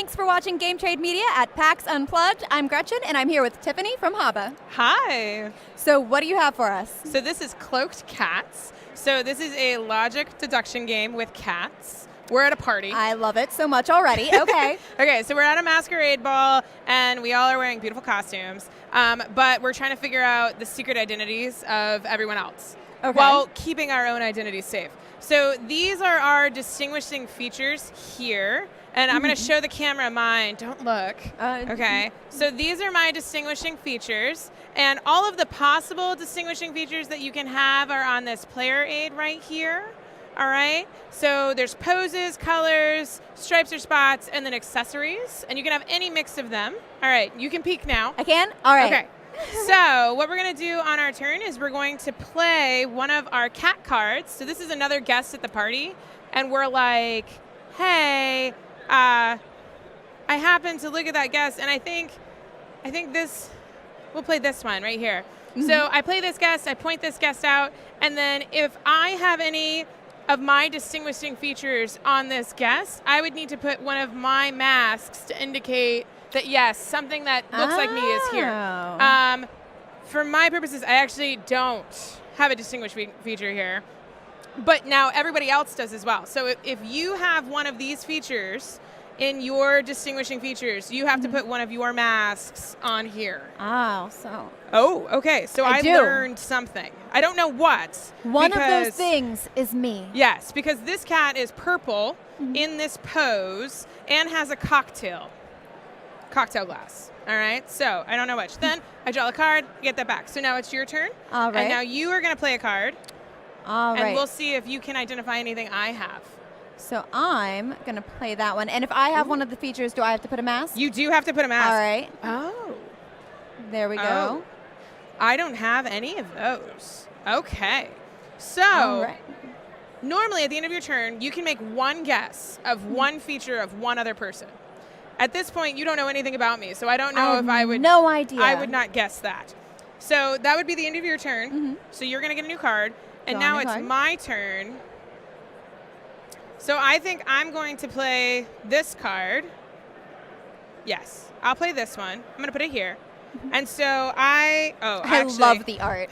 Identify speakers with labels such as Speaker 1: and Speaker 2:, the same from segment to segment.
Speaker 1: Thanks for watching Game Trade Media at PAX Unplugged. I'm Gretchen, and I'm here with Tiffany from HABA.
Speaker 2: Hi.
Speaker 1: So what do you have for us?
Speaker 2: So this is Cloaked Cats. So this is a logic deduction game with cats. We're at a party.
Speaker 1: I love it so much already. Okay.
Speaker 2: Okay, so we're at a masquerade ball, and we all are wearing beautiful costumes. But we're trying to figure out the secret identities of everyone else while keeping our own identities safe. So these are our distinguishing features here. And I'm going to show the camera mine. Don't look. Okay. So these are my distinguishing features. And all of the possible distinguishing features that you can have are on this player aid right here. All right. So there's poses, colors, stripes or spots, and then accessories. And you can have any mix of them. All right. You can peek now.
Speaker 1: I can? All right.
Speaker 2: Okay. So what we're going to do on our turn is we're going to play one of our cat cards. So this is another guest at the party. And we're like, hey, I happened to look at that guest, and I think this, we'll play this one right here. So I play this guest, I point this guest out, and then if I have any of my distinguishing features on this guest, I would need to put one of my masks to indicate that, yes, something that looks like me is here. For my purposes, I actually don't have a distinguishing feature here. But now everybody else does as well. So if you have one of these features in your distinguishing features, you have to put one of your masks on here. Oh, okay. So I learned something. I don't know what.
Speaker 1: One of those things is me.
Speaker 2: Yes, because this cat is purple in this pose and has a cocktail glass. All right, so I don't know which. Then I draw a card, get that back. So now it's your turn.
Speaker 1: All right.
Speaker 2: And now you are going to play a card.
Speaker 1: All right.
Speaker 2: And we'll see if you can identify anything I have.
Speaker 1: So I'm going to play that one. And if I have one of the features, do I have to put a mask?
Speaker 2: You do have to put a mask.
Speaker 1: All right.
Speaker 2: Oh.
Speaker 1: There we go.
Speaker 2: I don't have any of those. Okay. So normally at the end of your turn, you can make one guess of one feature of one other person. At this point, you don't know anything about me, so I don't know if I would.
Speaker 1: No idea.
Speaker 2: I would not guess that. So that would be the end of your turn. So you're going to get a new card. And now it's my turn. So I think I'm going to play this card. Yes, I'll play this one. I'm going to put it here. And so I
Speaker 1: love the art.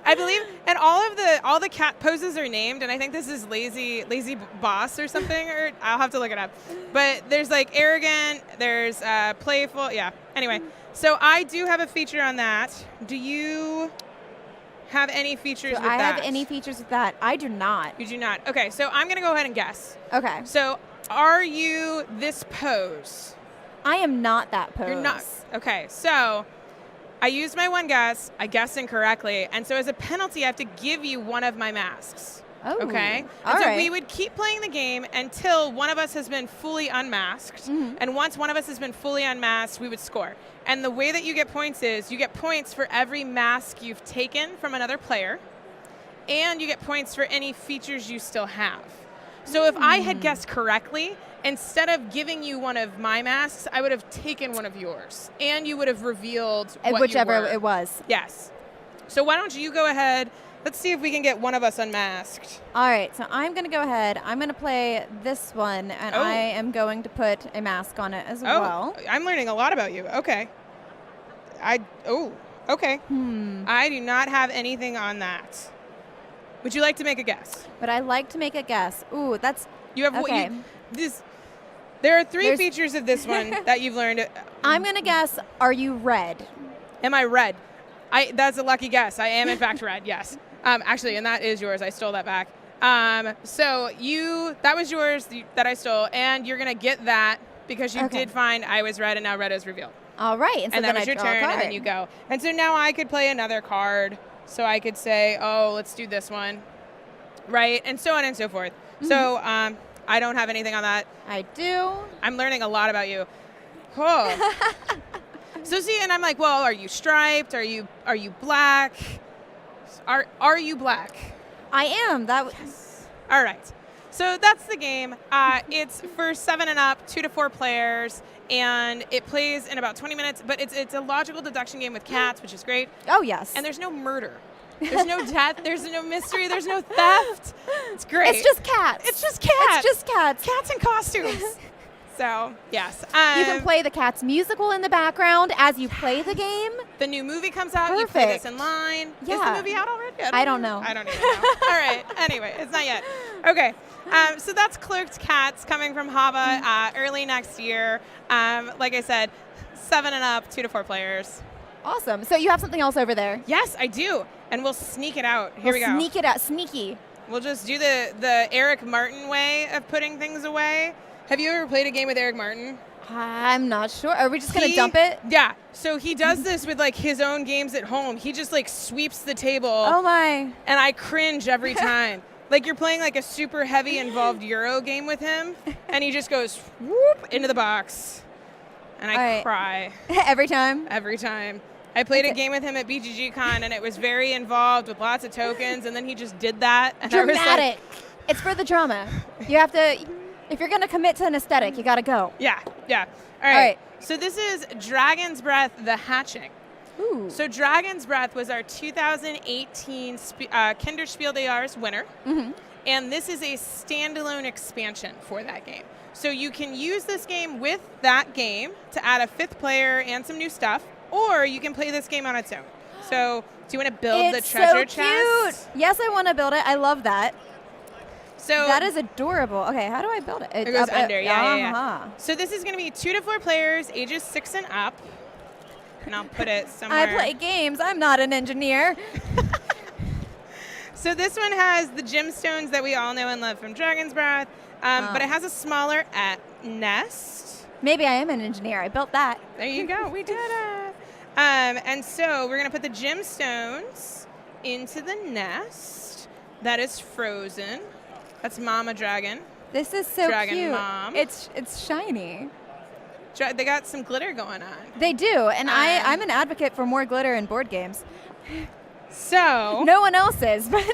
Speaker 2: I believe, and all the cat poses are named, and I think this is lazy boss or something, or I'll have to look it up. But there's like arrogant, there's playful, yeah. Anyway, so I do have a feature on that. Do you have any features with that?
Speaker 1: I have any features with that? I do not.
Speaker 2: You do not. Okay, so I'm going to go ahead and guess.
Speaker 1: Okay.
Speaker 2: So are you this pose?
Speaker 1: I am not that pose.
Speaker 2: You're not. Okay, so I used my one guess. I guessed incorrectly. And so as a penalty, I have to give you one of my masks.
Speaker 1: Oh.
Speaker 2: Okay? And so we would keep playing the game until one of us has been fully unmasked. And once one of us has been fully unmasked, we would score. And the way that you get points is you get points for every mask you've taken from another player. And you get points for any features you still have. So if I had guessed correctly, instead of giving you one of my masks, I would have taken one of yours. And you would have revealed
Speaker 1: whichever
Speaker 2: you were.
Speaker 1: it was.
Speaker 2: Yes. So why don't you go ahead. Let's see if we can get one of us unmasked.
Speaker 1: All right, so I'm going to go ahead. I'm going to play this one, and I am going to put a mask on it as well.
Speaker 2: I'm learning a lot about you. Okay. Okay. I do not have anything on that. Would you like to make a guess?
Speaker 1: But I like to make a guess. Ooh, that's...
Speaker 2: You have
Speaker 1: okay.
Speaker 2: There are three features of this one that you've learned.
Speaker 1: I'm going to guess, are you red?
Speaker 2: Am I red? That's a lucky guess. I am, in fact, red, yes. Actually, and that is yours. I stole that back. So that was yours that I stole, and you're going to get that because you did find I was red, and now red is revealed.
Speaker 1: All right. And so
Speaker 2: that was your turn, and then you go. And so now I could play another card. So I could say, let's do this one. Right? And so on and so forth. So I don't have anything on that.
Speaker 1: I do.
Speaker 2: I'm learning a lot about you. Oh. So see, and I'm like, well, are you striped? Are you black? Are you black?
Speaker 1: I am.
Speaker 2: Yes. All right. So that's the game. It's for 7 and up, 2 to 4 players, and it plays in about 20 minutes. But it's a logical deduction game with cats, which is great.
Speaker 1: Oh yes.
Speaker 2: And there's no murder. There's no death. There's no mystery. There's no theft. It's great.
Speaker 1: It's just cats.
Speaker 2: It's just cats.
Speaker 1: It's just cats.
Speaker 2: Cats in costumes. So, yes.
Speaker 1: You can play the cat's musical in the background as you play the game.
Speaker 2: The new movie comes out. You play this
Speaker 1: Perfect.
Speaker 2: in line.
Speaker 1: Yeah.
Speaker 2: Is the movie out already?
Speaker 1: I don't know.
Speaker 2: I don't even know. All right. Anyway, it's not yet. Okay. So that's Cloaked Cats coming from HABA early next year. Like I said, 7 and up, 2 to 4 players.
Speaker 1: Awesome. So you have something else over there.
Speaker 2: Yes, I do. And we'll sneak it out. Here we go.
Speaker 1: Sneak it out. Sneaky.
Speaker 2: We'll just do the Eric Martin way of putting things away. Have you ever played a game with Eric Martin?
Speaker 1: I'm not sure. Are we just going to dump it?
Speaker 2: Yeah. So he does this with like his own games at home. He just like sweeps the table.
Speaker 1: Oh my.
Speaker 2: And I cringe every time. Like you're playing like a super heavy involved Euro game with him and he just goes whoop into the box. And I cry.
Speaker 1: Every time?
Speaker 2: Every time. I played a game with him at BGG Con and it was very involved with lots of tokens and then he just did that. And
Speaker 1: Dramatic.
Speaker 2: I was like,
Speaker 1: it's for the drama. You have to, if you're going to commit to an aesthetic, you got to go.
Speaker 2: Yeah. All right. So this is Dragon's Breath, The Hatching.
Speaker 1: Ooh.
Speaker 2: So Dragon's Breath was our 2018 Kinderspiel des Jahres winner.
Speaker 1: Mm-hmm.
Speaker 2: And this is a standalone expansion for that game. So you can use this game with that game to add a 5th player and some new stuff, or you can play this game on its own. So do you want to build the treasure chest?
Speaker 1: Cute. Yes, I want to build it. I love that.
Speaker 2: So
Speaker 1: that is adorable. Okay, how do I build it?
Speaker 2: It goes under. Yeah.
Speaker 1: Uh-huh.
Speaker 2: So this is going to be 2 to 4 players, ages 6 and up. And I'll put it somewhere.
Speaker 1: I play games. I'm not an engineer.
Speaker 2: So this one has the gemstones that we all know and love from Dragon's Breath, but it has a smaller nest.
Speaker 1: Maybe I am an engineer. I built that.
Speaker 2: There you go. We did it. And so we're going to put the gemstones into the nest that is frozen. That's Mama Dragon.
Speaker 1: This is so
Speaker 2: Dragon
Speaker 1: cute.
Speaker 2: Mom.
Speaker 1: It's shiny.
Speaker 2: They got some glitter going on.
Speaker 1: They do, and I'm an advocate for more glitter in board games.
Speaker 2: So
Speaker 1: no one else is, but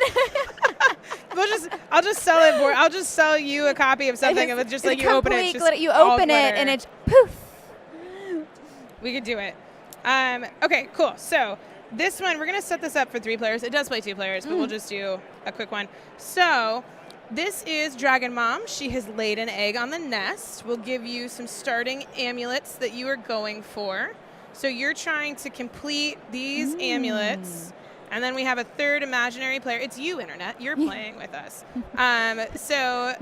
Speaker 2: I'll just sell it. I'll just sell you a copy of something of it. Just like you open it, it's just
Speaker 1: you
Speaker 2: all
Speaker 1: open it,
Speaker 2: glitter.
Speaker 1: and it's poof.
Speaker 2: We could do it. Okay, cool. So this one, we're gonna set this up for 3 players. It does play 2 players, but we'll just do a quick one. So this is Dragon Mom. She has laid an egg on the nest. We'll give you some starting amulets that you are going for. So you're trying to complete these amulets. And then we have a 3rd imaginary player. It's you, Internet. You're playing with us.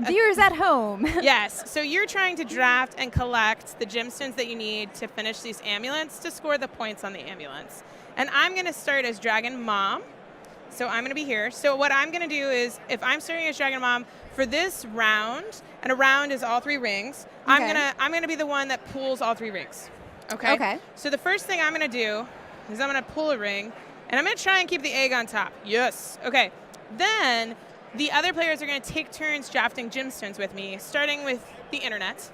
Speaker 1: Viewers at home.
Speaker 2: Yes. So you're trying to draft and collect the gemstones that you need to finish these amulets to score the points on the amulets. And I'm going to start as Dragon Mom. So I'm going to be here. So what I'm going to do is, if I'm starting as Dragon Mom for this round, and a round is all 3 rings,
Speaker 1: Okay.
Speaker 2: I'm gonna be the one that pulls all 3 rings. Okay.
Speaker 1: Okay.
Speaker 2: So the first thing I'm going to do is I'm going to pull a ring, and I'm going to try and keep the egg on top. Yes. Okay. Then the other players are going to take turns drafting gemstones with me, starting with the Internet.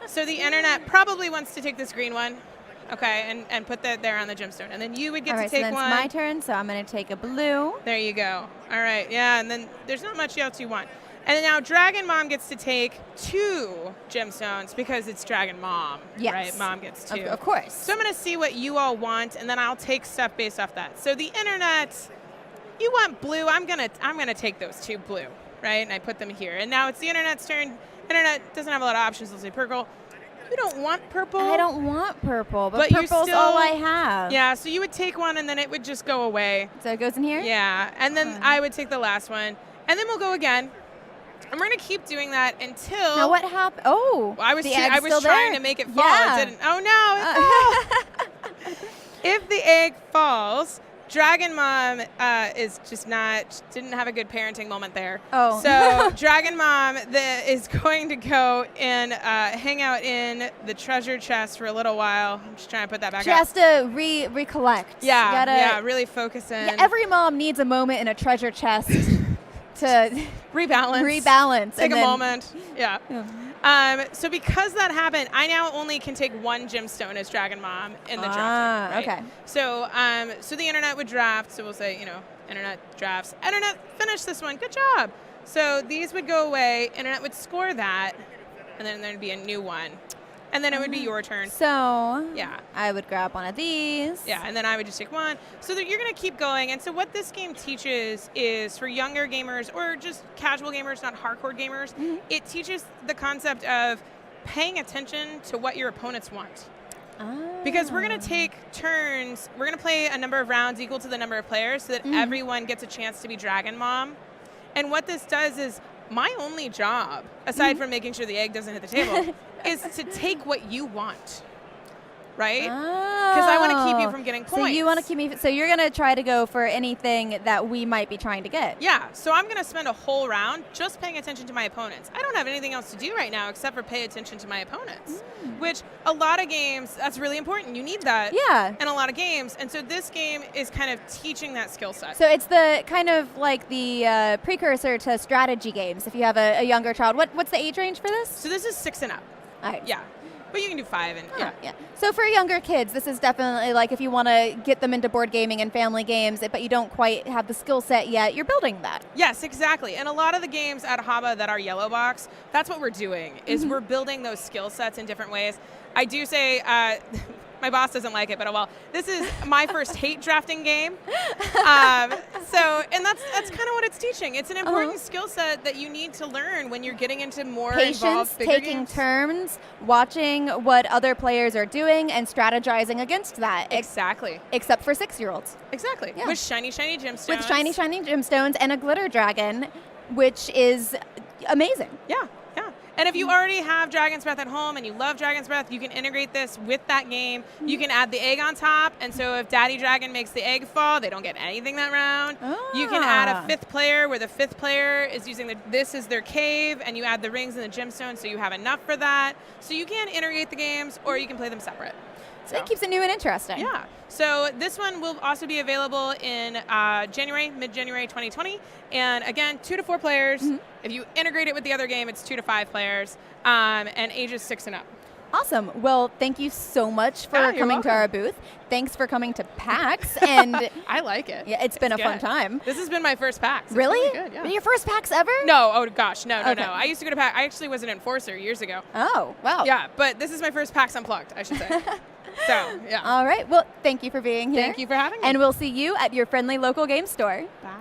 Speaker 2: So the Internet probably wants to take this green one. Okay, and put that there on the gemstone. And then you would get
Speaker 1: All
Speaker 2: to
Speaker 1: right,
Speaker 2: take
Speaker 1: so then
Speaker 2: one.
Speaker 1: it's my turn, so I'm going to take a blue.
Speaker 2: There you go. All right, yeah, and then there's not much else you want. And then now Dragon Mom gets to take 2 gemstones because it's Dragon Mom,
Speaker 1: Yes.
Speaker 2: right? Mom gets 2.
Speaker 1: Of course.
Speaker 2: So I'm going to see what you all want, and then I'll take stuff based off that. So the Internet, you want blue. I'm gonna take those 2 blue, right? And I put them here. And now it's the Internet's turn. Internet doesn't have a lot of options. Let's say purple. You don't want purple.
Speaker 1: I don't want purple, but
Speaker 2: you
Speaker 1: purple's
Speaker 2: still,
Speaker 1: all I have.
Speaker 2: Yeah, so you would take one, and then it would just go away.
Speaker 1: So it goes in here?
Speaker 2: Yeah, and then I would take the last one, and then we'll go again. And we're gonna keep doing that until.
Speaker 1: Now what happened? Oh,
Speaker 2: I was
Speaker 1: the egg's still
Speaker 2: trying
Speaker 1: there?
Speaker 2: to make it fall.
Speaker 1: Yeah.
Speaker 2: It didn't. Oh no! It fell. If the egg falls, Dragon Mom is just didn't have a good parenting moment there.
Speaker 1: Oh.
Speaker 2: So Dragon Mom is going to go and hang out in the treasure chest for a little while. I'm just trying to put that back
Speaker 1: She
Speaker 2: up.
Speaker 1: has to recollect.
Speaker 2: Yeah, really focus in.
Speaker 1: Yeah, every mom needs a moment in a treasure chest to
Speaker 2: rebalance. Take
Speaker 1: and
Speaker 2: a
Speaker 1: then-
Speaker 2: moment. Yeah. So because that happened, I now only can take 1 gemstone as Dragon Mom in the drafting. Right?
Speaker 1: Okay.
Speaker 2: So so the Internet would draft. So we'll say, Internet drafts. Internet, finish this one. Good job. So these would go away. Internet would score that, and then there'd be a new one. And then it would be your turn.
Speaker 1: So
Speaker 2: Yeah.
Speaker 1: I would grab one of these.
Speaker 2: Yeah, and then I would just take 1. So that you're going to keep going. And so what this game teaches is for younger gamers or just casual gamers, not hardcore gamers, it teaches the concept of paying attention to what your opponents want. Because we're going to take turns. We're going to play a number of rounds equal to the number of players so that everyone gets a chance to be Dragon Mom. And what this does is my only job, aside from making sure the egg doesn't hit the table, is to take what you want. Right? Because I want to keep you from getting points.
Speaker 1: So you want to keep me. So you're going to try to go for anything that we might be trying to get.
Speaker 2: Yeah. So I'm going to spend a whole round just paying attention to my opponents. I don't have anything else to do right now except for pay attention to my opponents, which a lot of games, that's really important. You need that in a lot of games. And so this game is kind of teaching that skill set.
Speaker 1: So it's the kind of like the precursor to strategy games. If you have a younger child, what's the age range for this?
Speaker 2: So this is 6 and up.
Speaker 1: All right.
Speaker 2: Yeah. But you can do 5 and
Speaker 1: yeah. So for younger kids, this is definitely like if you want to get them into board gaming and family games, but you don't quite have the skill set yet, you're building that.
Speaker 2: Yes, exactly. And a lot of the games at HABA that are yellow box, that's what we're doing, is we're building those skill sets in different ways. I do say, my boss doesn't like it, but oh well. This is my first hate drafting game. And that's kind of what it's teaching. It's an important skill set that you need to learn when you're getting into more involved bigger
Speaker 1: taking
Speaker 2: games.
Speaker 1: turns, watching what other players are doing, and strategizing against that.
Speaker 2: Exactly.
Speaker 1: Except for 6-year-olds.
Speaker 2: Exactly.
Speaker 1: Yeah.
Speaker 2: With shiny gemstones.
Speaker 1: With shiny gemstones and a glitter dragon, which is amazing.
Speaker 2: Yeah. And if you already have Dragon's Breath at home and you love Dragon's Breath, you can integrate this with that game. You can add the egg on top, and so if Daddy Dragon makes the egg fall, they don't get anything that round. You can add a 5th player where the 5th player is using this is their cave, and you add the rings and the gemstones so you have enough for that. So you can integrate the games, or you can play them separate.
Speaker 1: So it keeps it new and interesting.
Speaker 2: Yeah. So this one will also be available in mid-January 2020. And again, 2 to 4 players. If you integrate it with the other game, it's 2 to 5 players, and ages 6 and up.
Speaker 1: Awesome. Well, thank you so much for coming
Speaker 2: welcome.
Speaker 1: to our booth. Thanks for coming to PAX. And
Speaker 2: I like it.
Speaker 1: Yeah, it's been a fun time.
Speaker 2: This has been my first PAX. It's
Speaker 1: really?
Speaker 2: Good, yeah.
Speaker 1: Your first PAX ever?
Speaker 2: No. Oh, gosh. No.
Speaker 1: Okay.
Speaker 2: I used to go to PAX. I actually was an enforcer years ago.
Speaker 1: Oh, wow.
Speaker 2: Yeah, but this is my first PAX Unplugged, I should say. So, yeah.
Speaker 1: All right. Well, thank you for being here.
Speaker 2: Thank you for having me.
Speaker 1: And we'll see you at your friendly local game store.
Speaker 2: Bye.